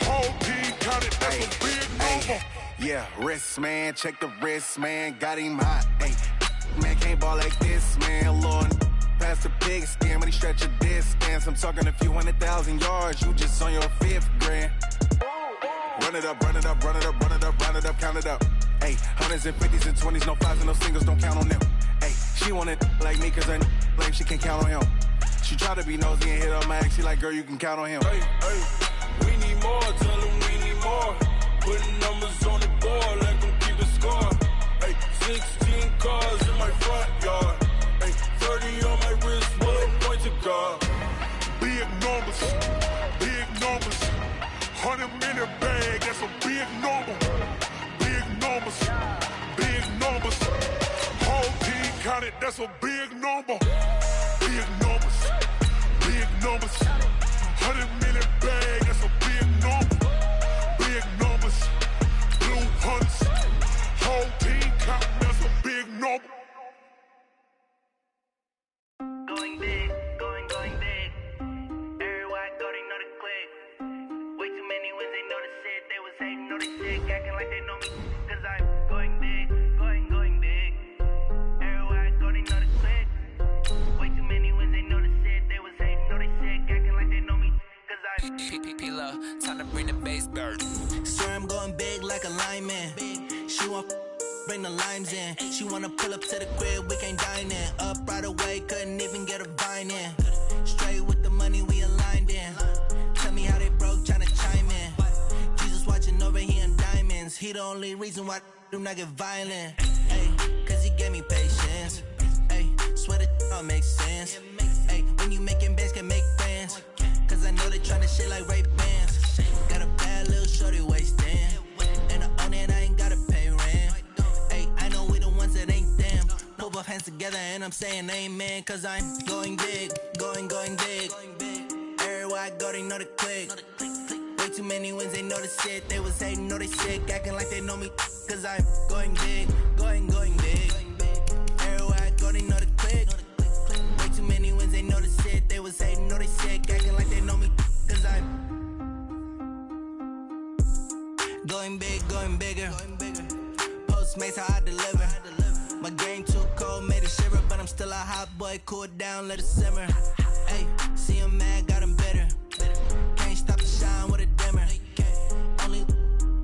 Whole team counted, that's a big number. Yeah, wrist man, check the wrist man, got him hot. Ay, man can't ball like this, man, Lord. past the pig skin, when he stretch your distance. I'm talking a few 100,000 yards, you just on your 5th grand. Run it up, run it up, run it up, run it up, run it up, count it up. Hey, hundreds and 50s and 20s, no 5s and no singles, don't count on them. Hey, she want it like me, cause her blame, she can't count on him. She try to be nosy and hit up my ex, she like, girl, you can count on him. Hey, hey, we need more, tell them we need more. Putting numbers on the board, let them keep a score. Hey, 16 cars in my front yard. Hey, 30 on my wrist, bullet point to God. Big numbers, big numbers. 100-minute bag, that's a big number. Big numbers, big numbers. Whole team counted, that's a big number. Big numbers, big numbers. 100-minute bag, that's a big number. Big numbers, blue hunts. Whole team counting, that's a big number. Going big, going big. Everywhere I go, they know the click. Way too many wins, they know the shit. They was hating, know the shit, acting like they know me. Cause I'm going big, going big. Everywhere I go, they know the click. Way too many wins, they know the shit. They was hating, know the shit, acting like they know me. Cause I'm P-P-P-Love, time to bring the bass bird. Swear I'm going big like a lineman. She want bring the limes in. She wanna pull up to the crib, we can't dine in. Up right away, couldn't even get a vine in. Straight with the money we aligned in. Tell me how they broke, tryna chime in. Jesus watching over here in diamonds. He the only reason why I do not get violent. Ay, cause he gave me patience. Ay, swear that all makes sense. Ay, when you making bands, can make friends. Cause I know they tryna shit like Ray Bans. Got a bad little shorty wasting. And I own it, I ain't gotta pay rent. Ay, I know we the ones that ain't them. Pull both hands together and I'm saying amen. Cause I'm going big, going big. Everywhere I go, they know the click. Way too many wins, they know the shit. They was hating, know they sick, acting like they know me. Cause I'm going big, going big. Everywhere I go, they know the click. Way too many wins, they know the shit. They was hating, know they sick, acting like they know me. Cause I'm going big, going bigger. Postmates how I deliver. My game too cold, made it shiver. But I'm still a hot boy, cool it down, let it simmer. Hey, see him mad, got him bitter. Can't stop the shine with a dimmer. Only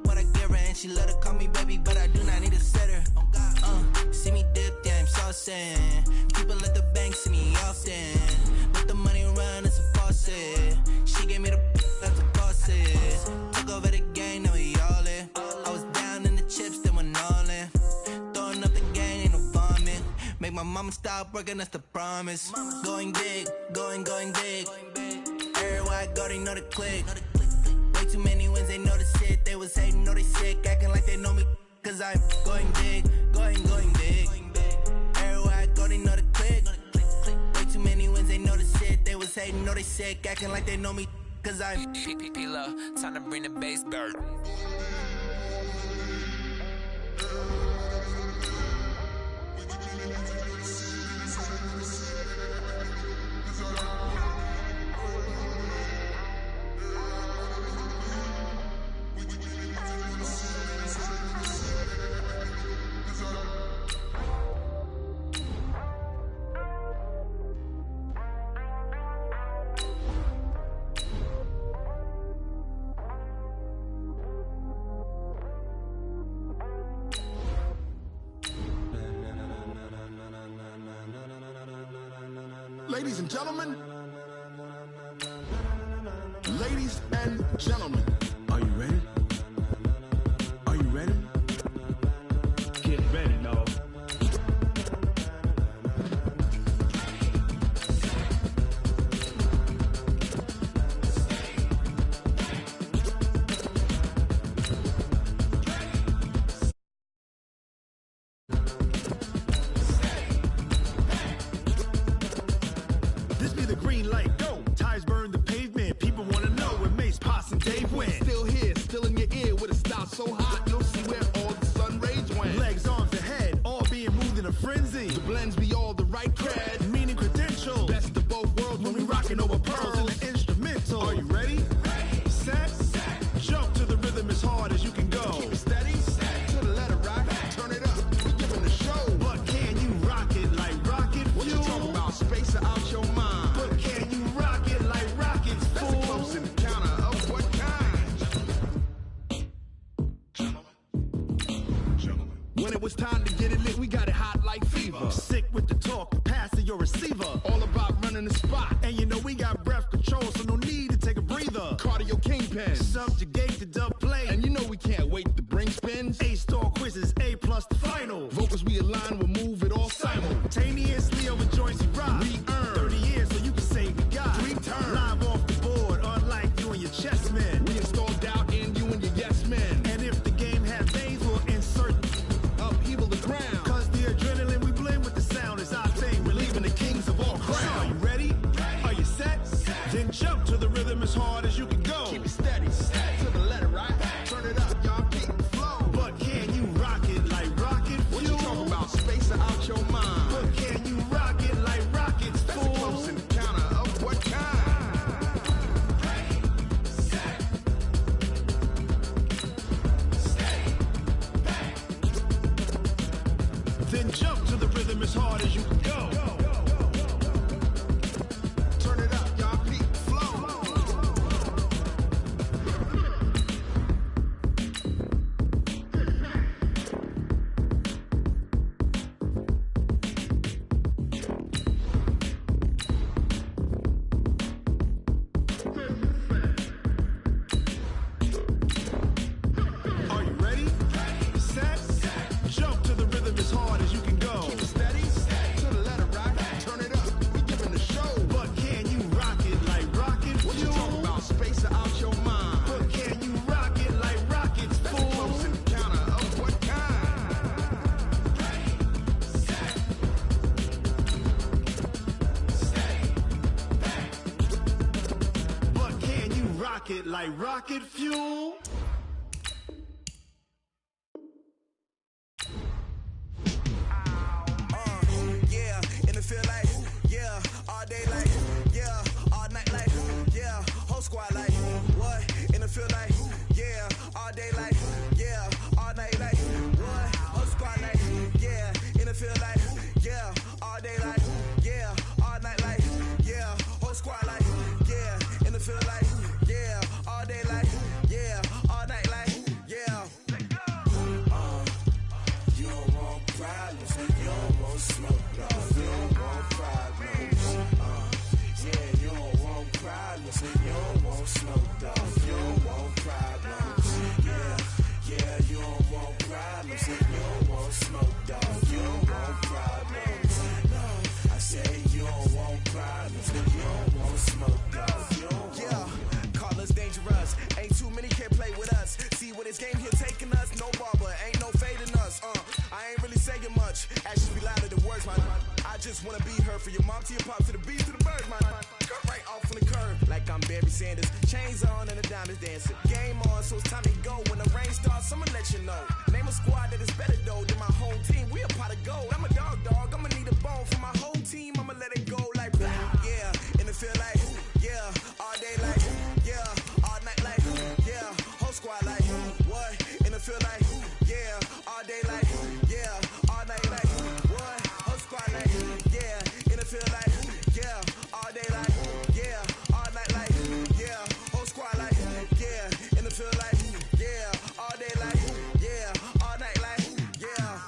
what I give her, and she let her call me baby, but I do not need a sitter. See me dip, yeah, I'm saucing. People at the bank see me often. Let the money run, it's a faucet. She gave me the that's a faucet. Took over the game, now we all in. I was down in the chips, then went all in. Throwing up the gang, ain't no vomit. Make my mama stop working, that's the promise. Going big, going big. Everywhere I go, they know the click. Way too many wins, they know the shit. They was hating, know they sick, acting like they know me. Cause I'm going big, going big. Everywhere I go, they know the click. Way too many wins, they know the shit. They was hating, know they sick, acting like they know me. Cause I'm P-P-P-Love, time to bring the bass bird. Ladies and gentlemen, ladies and gentlemen, are you ready? Are you ready? Get ready, dog. This be the green light, go. Tires burn the pavement. People wanna know where Mace, Potts, and Dave went. Still here, still in your ear with a style so hot, you'll see where all the sun rays went. Legs, arms, and head, all being moved in a frenzy. The blends be all the right cred, meaning credentials. Best of both worlds when we rockin' over pearls in the instrumental. Are you ready? Ready. Set. Jump to the rhythm as hard as you can go. Keep it steady. To the letter right. Turn it up. We giving the show. But can you rock it like rocket fuel? What you talking about? Space or pen. Subjugate the dub play. And you know we can't wait to bring spins. A-star quizzes, A+ the final. Vocals we align, we'll move it all simultaneously over joints we rock. We earn 30 years so you can say we got 3 turns. Live off the board, unlike you and your chess men. We install doubt in you and your yes men. And if the game had veins, we'll insert upheaval the ground. Cause the adrenaline we blend with the sound is our thing. We're leaving the kings of all crowns. Are you ready? Are you set? Then jump to the rhythm as hard as you can go. Keep it steady, to the letter, right? Turn it up, y'all, keep it flow. But can you rock it like rocket fuel? What you talking about? Space out your mind. But can you rock it like rockets, fool? That's a close encounter of what kind? Then jump to the rhythm as hard as you can go. Turn it up, y'all, peak flow. Are you ready? Set? Jump to the rhythm as hard as you can go. Keep it steady, to the letter, right? Turn it up, we giving the show. But can you rock it like rocket fuel? What you talking about? Space out your mind. But can you rock it like rockets, fool? That's a close encounter of what kind? But can you rock it like rocket fuel? Yeah, and it feel like, yeah, all day like, yeah, all night like, yeah, whole squad like, what? And it feel like, yeah, all day like, yeah, all night like, what? Whole squad like, yeah, and it feel like, yeah, all day like, yeah, all night like, yeah, whole squad like, yeah, and it feel like, yeah, all day like, yeah, all night like, yeah. You don't want problems, you don't want smoke, you don't want problems. Yeah, you don't want problems, you don't want smoke, you don't want problems. Yeah, you don't want problems, you don't want smoke, you don't want problems. No, I say you don't want problems, you don't want smoke, you don't want. Yeah, call us dangerous, ain't too many can play with us. See where this game here taking us, no barber, ain't no fading us. I ain't really saying much, actions be louder than words, man. I just wanna be heard from your mom to your pop to the beat to the bird, man. Cut right off on the curve, like I'm Barry Sanders. Chains on and the diamonds dancing. Game on, so it's time to go. When the rain starts, I'ma let you know. Name a squad that is better though than my whole team. We a pot of gold. I'm a dog, I'ma need a bone for my whole team. I'ma let it go like blah. Yeah, and it feel like, yeah, all day like, yeah, all night like, yeah, whole squad like, what? And it feel like, yeah, all day like, yeah, all night like, what? Whole squad like, yeah, and it feel like, yeah, all day like, yeah, all night like, yeah, whole squad like, yeah, and it feel like, yeah, all day like, yeah, all night like, yeah.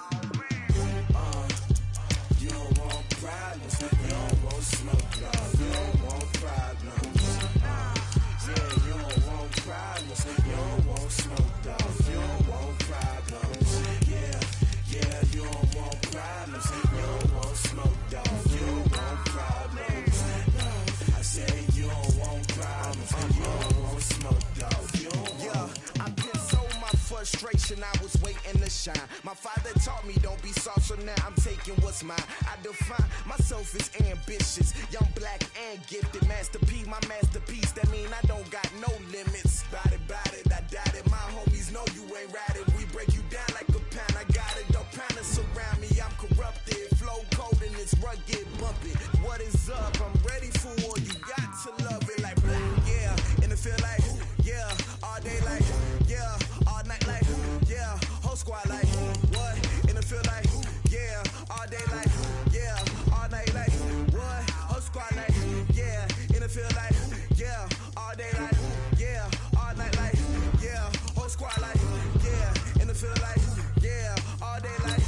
You don't want problems, you don't want smoke, you don't want problems. Yeah, you don't want problems, you don't want smoke, you don't want problems. Yeah, you don't want problems, you don't want smoke, you don't want problems. I say you don't want problems, you don't want smoke, you don't want. Yeah, I've been so my frustration, I was waiting to shine. My father taught me don't be soft, so now I'm taking what's mine. I define myself as ambitious, young, black, and gifted. Master P, my masterpiece, that mean I don't got no limits. Bout it, I doubt it. My homies know you ain't ratted. We break you down like a pound. I got it, don't pound us around me. I'm corrupted, flow cold and it's rugged, bumpy. What is up? I'm ready for war. You got to love it like black. Yeah, and it feel like, yeah, all day like, yeah, all night like, yeah, whole squad like, what? And it feel like, yeah, all day like, yeah, all night like, what? Whole squad like, yeah, and it feel like, yeah, all day like, yeah, all night like, yeah, whole squad like, yeah, and it feel like, yeah, all day like,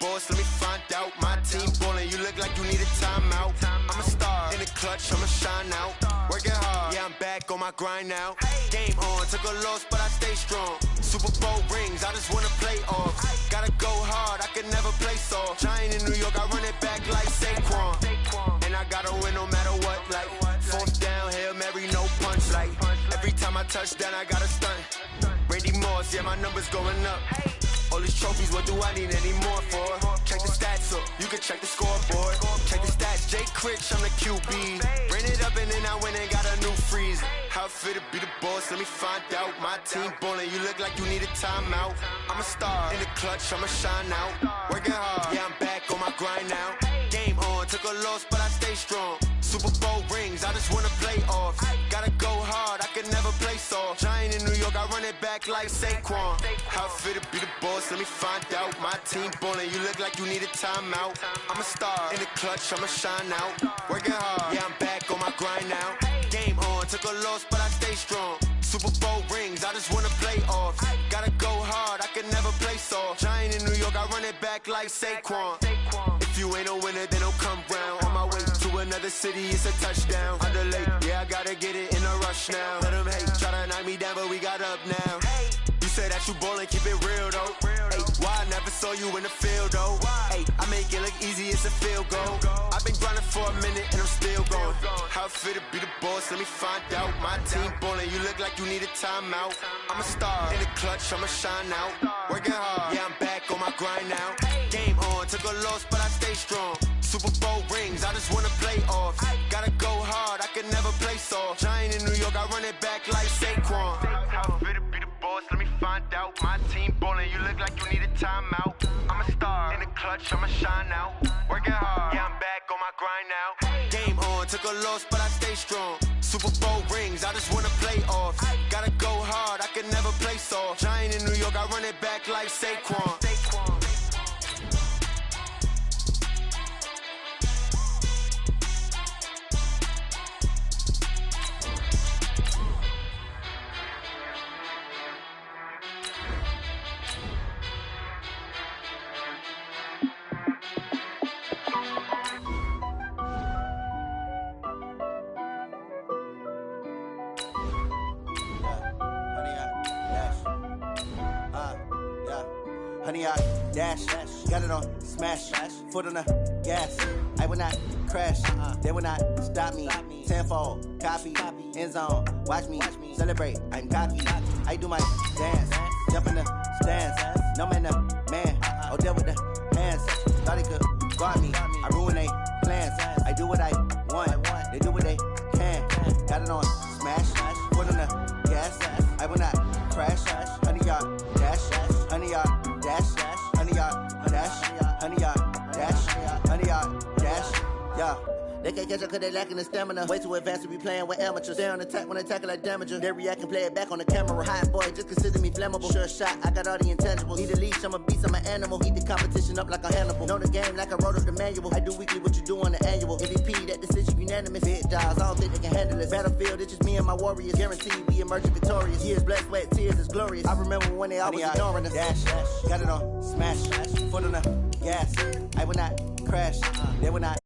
boss, let me find out. My team ballin', you look like you need a timeout. I'm a star, in the clutch, I'ma shine out. Working hard, yeah, I'm back on my grind now. Game on, took a loss, but I stay strong. Super Bowl rings, I just wanna play off. Gotta go hard, I can never play soft. Giant in New York, I run it back like Saquon. And I gotta win no matter what, like fourth down, Hail Mary, no punch. Like every time I touch down, I gotta stunt. Brady Moss, yeah, my numbers going up. All these trophies, what do I need any more for? Check the stats up, you can check the scoreboard. Check the stats, Jake Critch, I'm the QB. Bring it up and then I win and got a new freeze. How it feel to be the boss, let me find out. My team ballin', you look like you need a timeout. I'm a star, in the clutch, I'ma shine out. Working hard, yeah, I'm back on my grind now. Game on, took a loss, but I stay strong. Super Bowl rings, I just wanna play off. Gotta go hard, I can never play soft. Giant in New York, I run it back like Saquon. How it feel to be the boss, let me find out. My team ballin', you look like you need a timeout. I'm a star, in the clutch, I'ma shine out. Working hard, yeah, I'm back on my grind now. Game on, took a loss, but I stay strong. Super Bowl rings, I just wanna play off. Gotta go hard, I can never play soft. Giant in New York, I run it back like Saquon. If you ain't a winner, then don't come round. On my way to another city, it's a touchdown. Under late, yeah, I gotta get it in a rush now. Let them hate, try to knock me down, but we got up now. You say that you ballin', keep it real though. Hey, why I never saw you in the field though? Hey, I make it look easy, it's a field goal. I've been grinding for a minute and I'm still going. How it feel to be the boss, let me find out. My team ballin', you look like you need a timeout. I'm a star, in the clutch, I'ma shine out. Working hard, yeah, I'm back on my grind now. Game on, took a loss, but I stay strong. Super Bowl rings, I just wanna play off. Gotta go hard, I can never play soft. Giant in New York, I run it back like Saquon. How it feel to be the boss, let me find out. My team ballin', you look like you need a timeout. I'm a star, in the clutch, I'ma shine out. Working hard, yeah, I'm back on my grind now. Game on, took a loss, but I stay strong. Super Bowl rings, I just wanna play off. Gotta go hard, I can never play soft. Giant in New York, I run it back like Saquon. Honey, I dash, got it on smash, foot on the gas. I will not crash, they will not stop me. Tenfold, copy, end zone, watch me celebrate. I'm cocky, I do my dance, jump in the stands. No man, the man, oh, deal with the hands. Thought he could guard me, I ruin they plans. I do what I want, they do what they can. Got it on smash, foot on the gas. I will not crash, honey, y'all dash, honey, y'all dash, honey, y'all dash, honey, y'all dash, honey, y'all dash, yeah. They can't catch up cause they lacking the stamina. Way too advanced to be playing with amateurs. Stay on attack when they tackle like damager. They react and play it back on the camera. Hot boy, just consider me flammable. Sure shot, I got all the intangibles. Need a leash, I'm a beast, I'm an animal. Heat the competition up like a Hannibal. Know the game like I wrote up the manual. I do weekly what you do on the annual. MVP, that decision unanimous. Big dogs, I don't think they can handle it. Battlefield, it's just me and my warriors. Guaranteed we emerging victorious. Years, blood, sweat, tears, it's glorious. I remember when they always ignoring us. Dash, got it on smash, foot on the gas. I will not crash, they will not.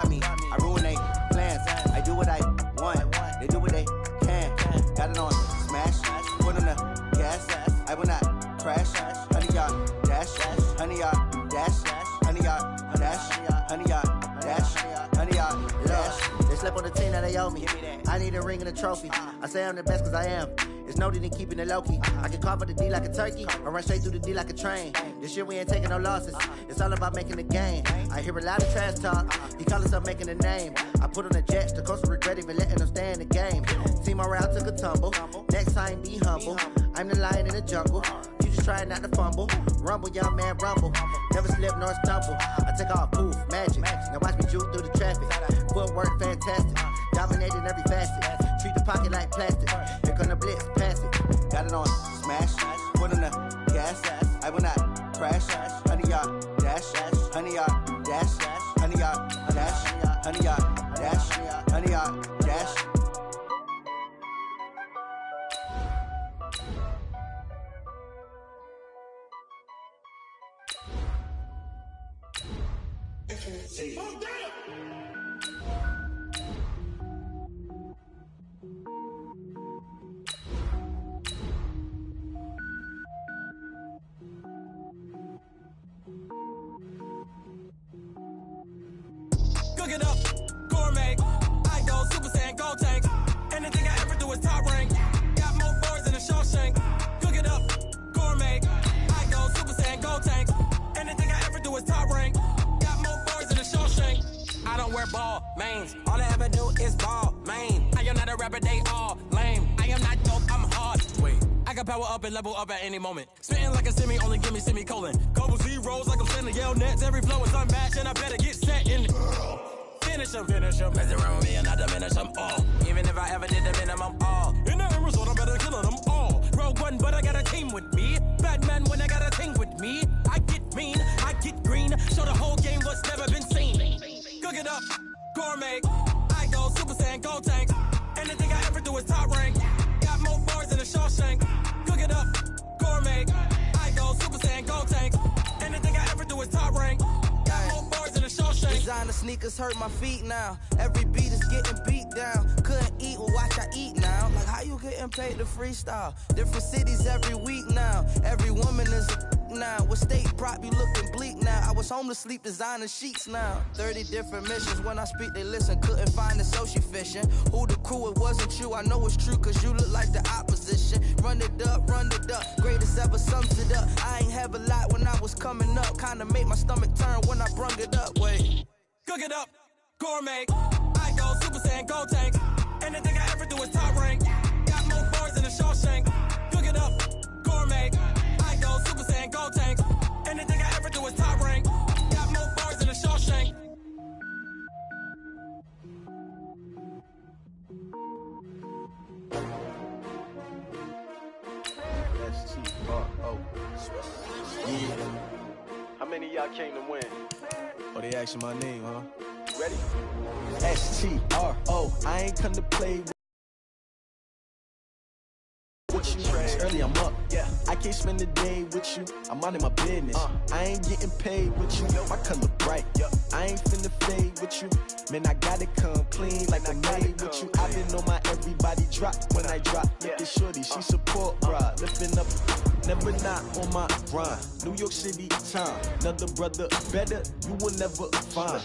I ruin they plans. I do what I want. They do what they can. Got it on smash. Foot on the gas. I will not crash. Honey, y'all dash. Honey, y'all dash. Honey, y'all dash. Honey, y'all dash. Honey, y'all dash. They slept on the team that they owe me. I need a ring and a trophy. I say I'm the best cause I am. It's no need in keeping it low-key. I can carve for the D like a turkey, or run straight through the D like a train. This year we ain't taking no losses. It's all about making the game. I hear a lot of trash talk. He call himself making a name. I put on the jets. The coach will regret even letting them stay in the game. Team morale took a tumble. Next time be humble. I'm the lion in the jungle. You just trying not to fumble. Rumble, young man, rumble. Never slip nor stumble. I take off, poof, magic. Now watch me juke through the traffic. Footwork fantastic. Dominating every facet. Treat the pocket like plastic. Here come the blitz, pass it. Got it on smash. Foot on the gas. I will not crash. Honey, y'all dash. Honey, y'all dash. Honey, y'all dash. Honey, y'all Cook it up, gourmet. I go Super Saiyan, gold tank. Anything I ever do is top rank. Got more boards than a Shawshank. Cook it up, gourmet. I go Super Saiyan, gold tank. Anything I ever do is top rank. Got more boards than a Shawshank. I don't wear ball mains. All I ever do is ball main. I am not a rapper, they all lame. I am not dope, I'm hard. Wait, I can power up and level up at any moment. Spitting like a semi, only give me semicolon. Couple zeros like I'm sending yell nets. Every flow is unmatched and I better get set in. Finish them. Mess around with me and I diminish them all. Even if I ever did the minimum all. In the end result, I'm better killing them all. Rogue One, but I got a team with me. Batman when I got a team with me. I get mean, I get green. Show the whole game what's never been seen. Cook it up, gourmet. I go Super Saiyan, gold tank. Anything I ever do is top rank. Got more bars than a Shawshank. Cook it up, gourmet. I go Super Saiyan, gold tank. Anything I ever do is top rank. Got more bars than a Shawshank. Designer sneakers hurt my feet now. Every beat is getting beat down. Couldn't eat, well watch I eat now. Like how you getting paid to freestyle? Different cities every week now. Every woman is a now. With state prop, you looking bleak now. I was home to sleep designing sheets now. 30 different missions. When I speak, they listen. Couldn't find it, so she fishing. Who the crew? It wasn't you. I know it's true, cause you look like the opposition. Run it up. Greatest ever sums it up. I ain't have a lot when I was coming up. Kinda made my stomach turn when I brung it up. Wait. Cook it up, gourmet. I go Super Saiyan, gold tank. Anything I ever do is top rank. Got more bars than a Shawshank. Cook it up, gourmet. I go Super Saiyan, gold tank. Anything I ever do is top rank. Got more bars than a Shawshank. S-T-R-O. Yeah. How many of y'all came to win? Oh, they asking my name, huh? Ready? S-T-R-O. I ain't come to play with you. Early I'm up. Yeah. I can't spend the day with you. I'm minding my business. I ain't getting paid with you. My color bright. I ain't finna fade with you. Man, I gotta come clean like I made with you. I've been on my everybody drop when I drop. Look at shorty, she support bra. Lifting up, never not on my grind. New York City time. Another brother better, you will never find.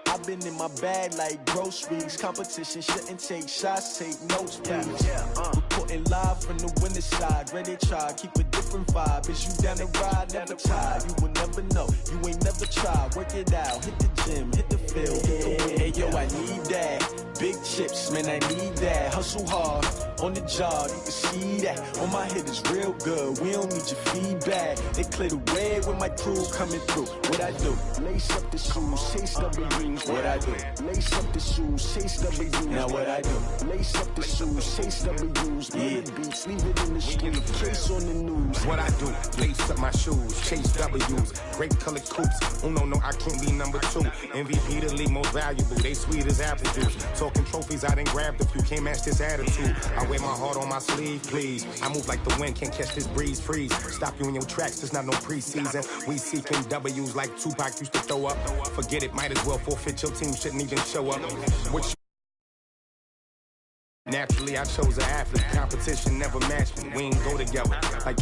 I've been in my bag like groceries. Competition shouldn't take shots, take notes, please. Reporting live from the winter side. Ready to try, keep a different vibe. Is you down the ride, never tired. You will never know, you ain't never tried. Work it out, hit the gym, hit the field, hit the wind. Hey yo, I need that. Big chips, man, I need that. Hustle hard, on the job, you can see that. On my head is real good, we don't need your feedback. They clear the way when my crew coming through. What I do? Lace up the shoes, chase W's. What I do? Lace up the shoes, chase W's. Now what I do? Lace up the shoes, chase W's. Yeah. Beats, leave it in the street, case on the news. What I do? Lace up my shoes, chase W's. Great colored coops. Oh no, I can't be number 2. MVP the league most valuable. They sweet as apple juice. Talking trophies, I done grabbed a few. Can't match this attitude. I wear my heart on my sleeve, please. I move like the wind, can't catch this breeze. Freeze. Stop you in your tracks, there's not no preseason. We seeking W's like Tupac used to throw up. Forget it, might as well forfeit. Your team shouldn't even show up. Naturally, I chose an athlete. Competition never matched me. We ain't go together. Like